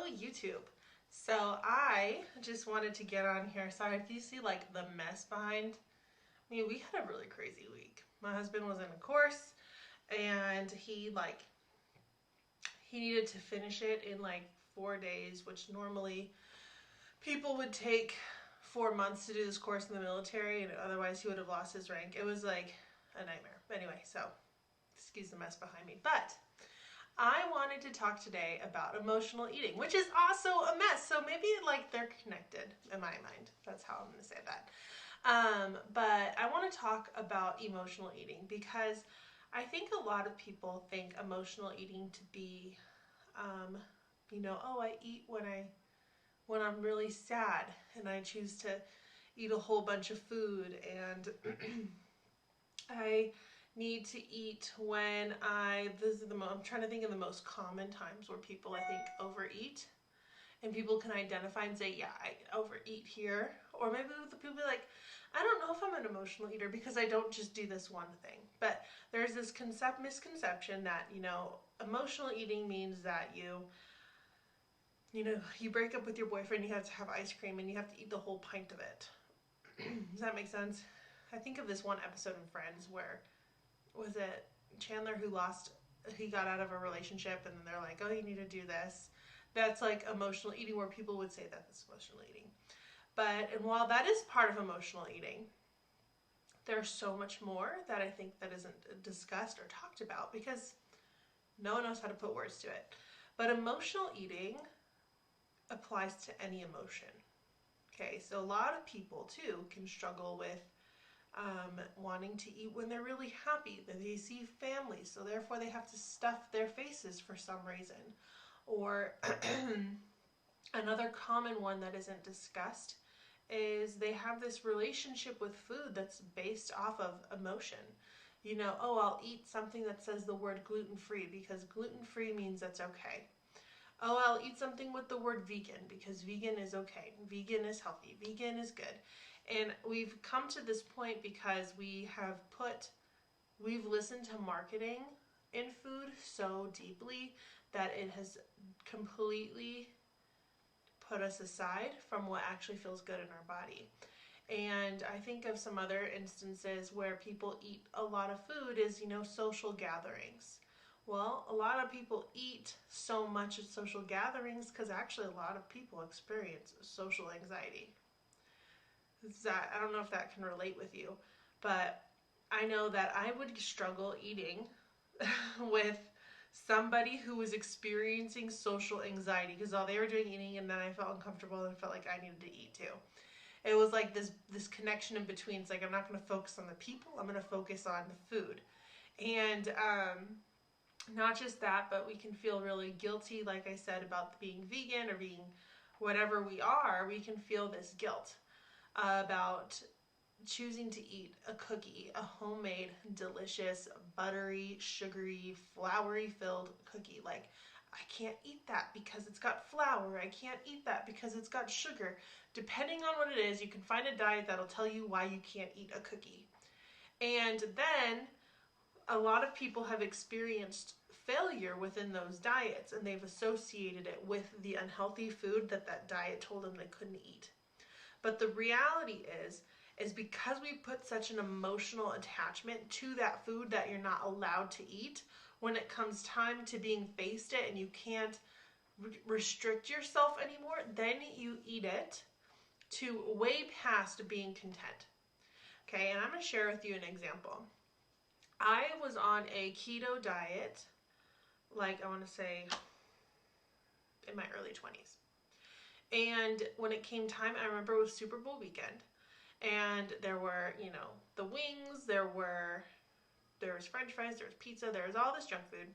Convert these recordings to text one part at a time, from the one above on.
YouTube. So I just wanted to get on here. Sorry if you see like the mess behind me. We had a really crazy week. My husband was in a course and he needed to finish it in like 4 days, which normally people would take 4 months to do this course in the military, and otherwise he would have lost his rank. It was like a nightmare. Anyway, so excuse the mess behind me. But I wanted to talk today about emotional eating, which is also a mess. So maybe like they're connected in my mind. That's how I'm going to say that. But I want to talk about emotional eating because I think a lot of people think emotional eating to be, oh, I eat when I'm really sad and I choose to eat a whole bunch of food, and I need to eat when I'm trying to think of the most common times where people I think overeat, and people can identify and say, yeah, I overeat here. Or maybe the people be like, I don't know if I'm an emotional eater because I don't just do this one thing. But there's this misconception that, emotional eating means that you break up with your boyfriend, you have to have ice cream and you have to eat the whole pint of it. Does that make sense? I think of this one episode in Friends where, was it Chandler he got out of a relationship and then they're like, oh, you need to do this. That's like emotional eating, where people would say that that's emotional eating. And while that is part of emotional eating, there's so much more that I think that isn't discussed or talked about because no one knows how to put words to it. But emotional eating applies to any emotion. Okay, so a lot of people too can struggle with wanting to eat when they're really happy, that they see family, so therefore they have to stuff their faces for some reason. Or another common one that isn't discussed is they have this relationship with food that's based off of emotion. Oh, I'll eat something that says the word gluten-free because gluten-free means that's okay. Oh, I'll eat something with the word vegan because vegan is okay. Vegan is healthy. Vegan is good. And we've come to this point because we've listened to marketing in food so deeply that it has completely put us aside from what actually feels good in our body. And I think of some other instances where people eat a lot of food is, social gatherings. Well, a lot of people eat so much at social gatherings because actually a lot of people experience social anxiety. I don't know if that can relate with you, but I know that I would struggle eating with somebody who was experiencing social anxiety because all they were doing eating, and then I felt uncomfortable and felt like I needed to eat too. It was like this connection in between. It's like I'm not going to focus on the people, I'm going to focus on the food. And not just that, but we can feel really guilty, like I said, about being vegan or being whatever we are. We can feel this guilt about choosing to eat a cookie, a homemade, delicious, buttery, sugary, flour filled cookie. Like, I can't eat that because it's got flour. I can't eat that because it's got sugar. Depending on what it is, you can find a diet that'll tell you why you can't eat a cookie. And then a lot of people have experienced failure within those diets, and they've associated it with the unhealthy food that diet told them they couldn't eat. But the reality is because we put such an emotional attachment to that food that you're not allowed to eat, when it comes time to being faced it and you can't restrict yourself anymore, then you eat it to way past being content. Okay, and I'm going to share with you an example. I was on a keto diet, like I want to say in my early 20s. And when it came time, I remember it was Super Bowl weekend. And there were, the wings, there was French fries, there was pizza, there was all this junk food.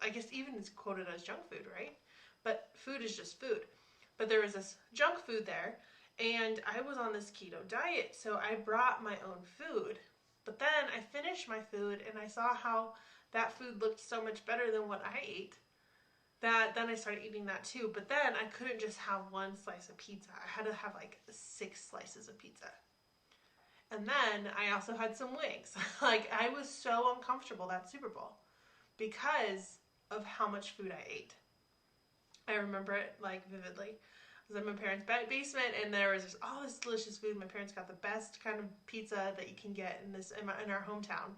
I guess even it's quoted as junk food, right? But food is just food. But there was this junk food there, and I was on this keto diet, so I brought my own food. But then I finished my food, and I saw how that food looked so much better than what I ate, that then I started eating that too. But then I couldn't just have one slice of pizza. I had to have like 6 slices of pizza. And then I also had some wings. Like, I was so uncomfortable that Super Bowl because of how much food I ate. I remember it like vividly. I was in my parents' basement, and there was just all this delicious food. My parents got the best kind of pizza that you can get in our hometown,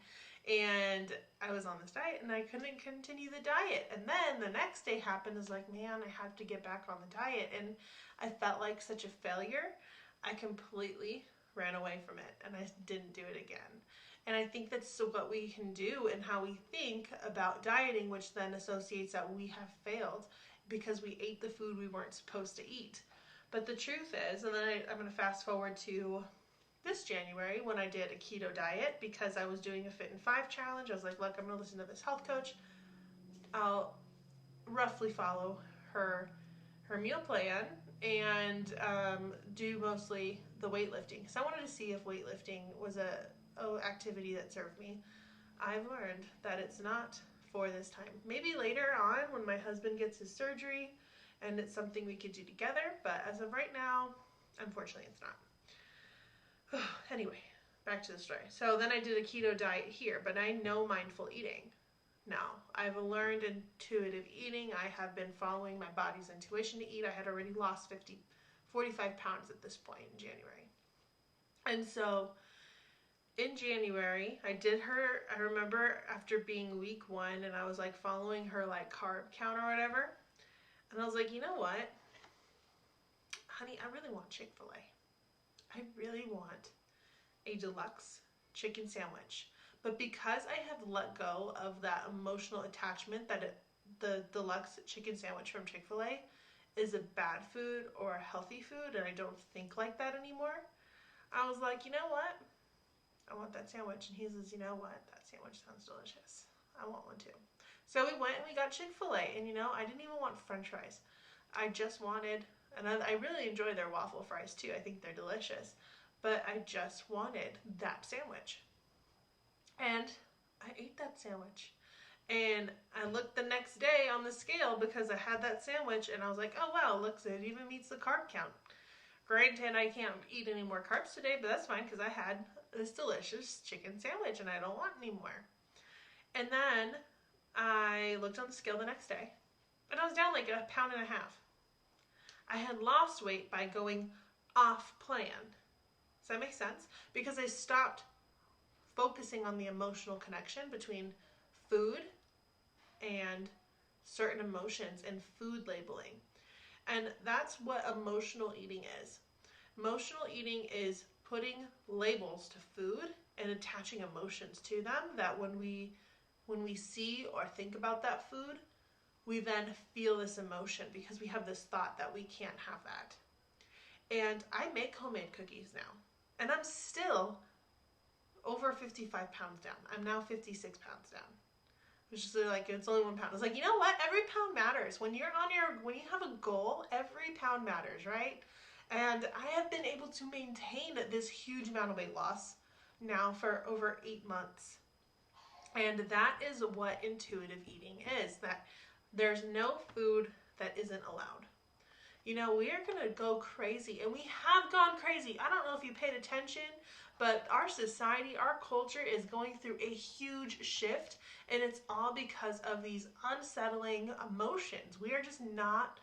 and I was on this diet, and I couldn't continue the diet. And then the next day happened. I was like, man, I have to get back on the diet, and I felt like such a failure. I completely ran away from it, and I didn't do it again. And I think that's what we can do and how we think about dieting, which then associates that we have failed because we ate the food we weren't supposed to eat. But the truth is, and then I'm going to fast forward to this January when I did a keto diet because I was doing a Fit in 5 challenge. I was like, look, I'm going to listen to this health coach. I'll roughly follow her meal plan and do mostly the weightlifting. Because I wanted to see if weightlifting was a activity that served me. I've learned that it's not for this time. Maybe later on when my husband gets his surgery and it's something we could do together, but as of right now, unfortunately it's not. Anyway, back to the story. So then I did a keto diet here, but I know mindful eating now. I've learned intuitive eating. I have been following my body's intuition to eat. I had already lost 45 pounds at this point in January. And so in January, I remember after being week 1 and I was like following her like carb count or whatever. And I was like, you know what? Honey, I really want Chick-fil-A. I really want a deluxe chicken sandwich. But because I have let go of that emotional attachment that the deluxe chicken sandwich from Chick-fil-A is a bad food or a healthy food, and I don't think like that anymore, I was like, you know what? I want that sandwich. And he says, you know what? That sandwich sounds delicious. I want one too. So we went and we got Chick-fil-A, and I didn't even want french fries. I just wanted, and I really enjoy their waffle fries too. I think they're delicious. But I just wanted that sandwich. And I ate that sandwich. And I looked the next day on the scale because I had that sandwich, and I was like, oh wow, looks, it even meets the carb count. Granted, I can't eat any more carbs today, but that's fine because I had this delicious chicken sandwich and I don't want any more. And then I looked on the scale the next day, and I was down like 1.5 pounds. I had lost weight by going off plan. Does that make sense? Because I stopped focusing on the emotional connection between food and certain emotions and food labeling. And that's what emotional eating is. Emotional eating is putting labels to food and attaching emotions to them that when we see or think about that food, we then feel this emotion because we have this thought that we can't have that. And I make homemade cookies now, and I'm still over 55 pounds down. I'm now 56 pounds down. Which is like, it's only 1 pound. It's like, you know what? Every pound matters. When you have a goal, every pound matters, right? And I have been able to maintain this huge amount of weight loss now for over 8 months. And that is what intuitive eating is, that there's no food that isn't allowed. We are going to go crazy, and we have gone crazy. I don't know if you paid attention, but our society, our culture is going through a huge shift, and it's all because of these unsettling emotions. We are just not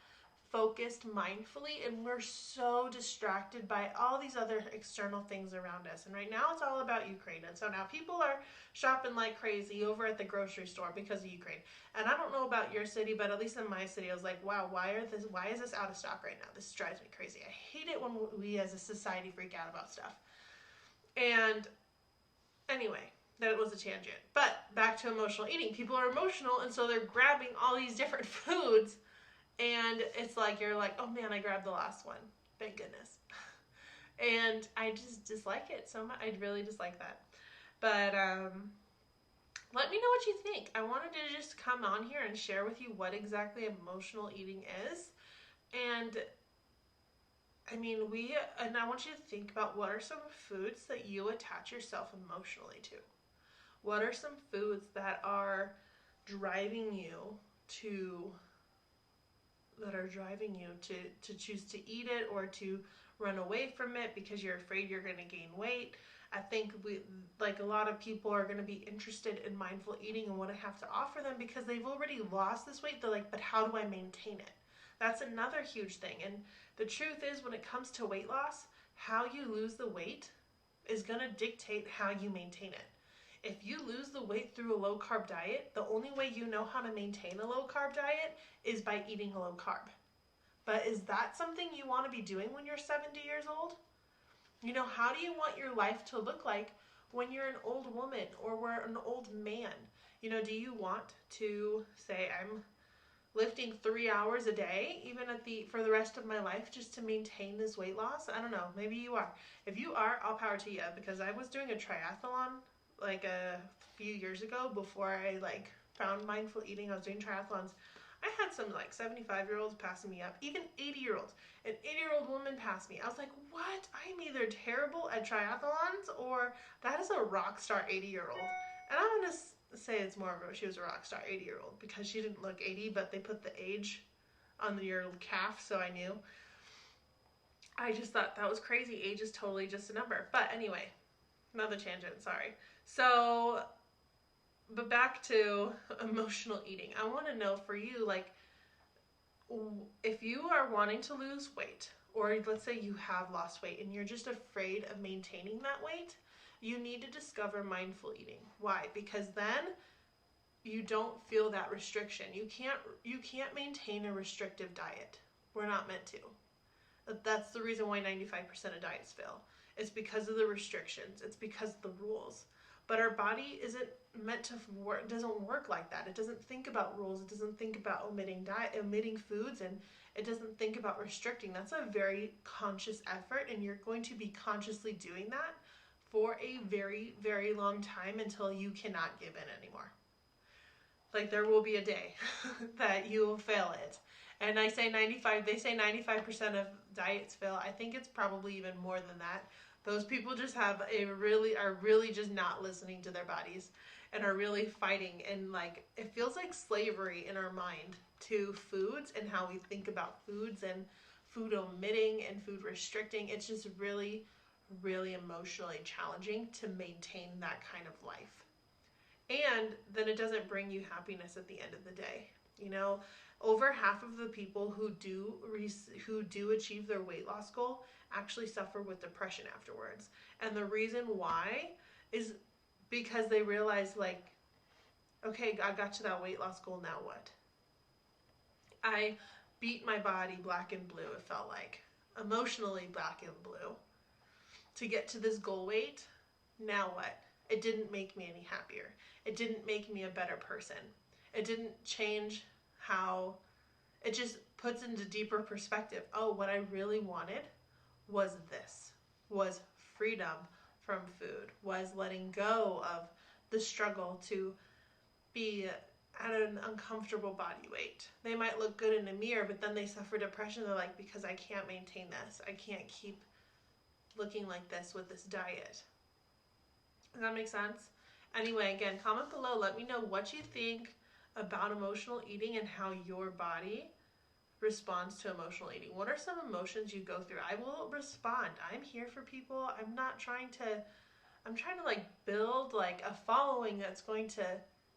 focused mindfully, and we're so distracted by all these other external things around us. And right now it's all about Ukraine. And so now people are shopping like crazy over at the grocery store because of Ukraine. And I don't know about your city, but at least in my city, I was like, wow, why is this out of stock right now? This drives me crazy. I hate it when we as a society freak out about stuff. And anyway, that was a tangent. But back to emotional eating. People are emotional, and so they're grabbing all these different foods. And it's like, you're like, oh man, I grabbed the last one. Thank goodness. And I just dislike it so much. I really dislike that. But let me know what you think. I wanted to just come on here and share with you what exactly emotional eating is. And I want you to think about what are some foods that you attach yourself emotionally to. What are some foods that are driving you to choose to eat it or to run away from it because you're afraid you're going to gain weight? I think a lot of people are going to be interested in mindful eating and what I have to offer them because they've already lost this weight. They're like, but how do I maintain it? That's another huge thing. And the truth is, when it comes to weight loss, how you lose the weight is going to dictate how you maintain it. If you lose the weight through a low carb diet, the only way you know how to maintain a low carb diet is by eating low carb. But is that something you want to be doing when you're 70 years old? You know, how do you want your life to look like when you're an old woman or an old man? You know, do you want to say, I'm lifting 3 hours a day, even for the rest of my life, just to maintain this weight loss? I don't know. Maybe you are. If you are, all power to you, because I was doing a triathlon like a few years ago before I like found mindful eating. I was doing triathlons. I had some like 75-year-olds passing me up, even 80-year-olds. An 80-year-old woman passed me. I was like, what? I'm either terrible at triathlons or that is a rock star 80-year-old. And I'm going to say it's more of she was a rock star 80-year-old because she didn't look 80, but they put the age on your calf, so I knew. I just thought that was crazy. Age is totally just a number. But anyway, another tangent, sorry. So, but back to emotional eating. I want to know for you, like, if you are wanting to lose weight, or let's say you have lost weight and you're just afraid of maintaining that weight, you need to discover mindful eating. Why? Because then you don't feel that restriction. You can't maintain a restrictive diet. We're not meant to. That's the reason why 95% of diets fail. It's because of the restrictions. It's because of the rules. But our body isn't meant to work, doesn't work like that. It doesn't think about rules. It doesn't think about omitting foods, and it doesn't think about restricting. That's a very conscious effort, and you're going to be consciously doing that for a very, very long time until you cannot give in anymore. Like, there will be a day that you will fail it. And they say 95% of diets fail. I think it's probably even more than that. Those people just are really just not listening to their bodies and are really fighting. And like, it feels like slavery in our mind to foods and how we think about foods and food omitting and food restricting. It's just really, really emotionally challenging to maintain that kind of life. And then it doesn't bring you happiness at the end of the day. You know, over half of the people who do achieve their weight loss goal actually suffer with depression afterwards. And the reason why is because they realize, like, okay, I got to that weight loss goal, now what? I beat my body black and blue, it felt like. Emotionally black and blue. To get to this goal weight, now what? It didn't make me any happier. It didn't make me a better person. It didn't change how, it just puts into deeper perspective. Oh, what I really wanted was this, was freedom from food, was letting go of the struggle to be at an uncomfortable body weight. They might look good in a mirror, but then they suffer depression. They're like, because I can't maintain this. I can't keep looking like this with this diet. Does that make sense? Anyway, again, comment below. Let me know what you think about emotional eating and how your body responds to emotional eating. What are some emotions you go through? I will respond. I'm here for people. I'm trying to like build like a following that's going to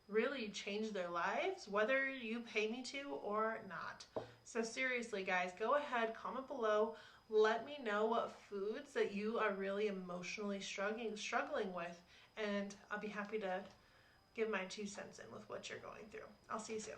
really change their lives, whether you pay me to or not. So seriously, guys, go ahead, comment below. Let me know what foods that you are really emotionally struggling with, and I'll be happy to give my 2 cents in with what you're going through. I'll see you soon.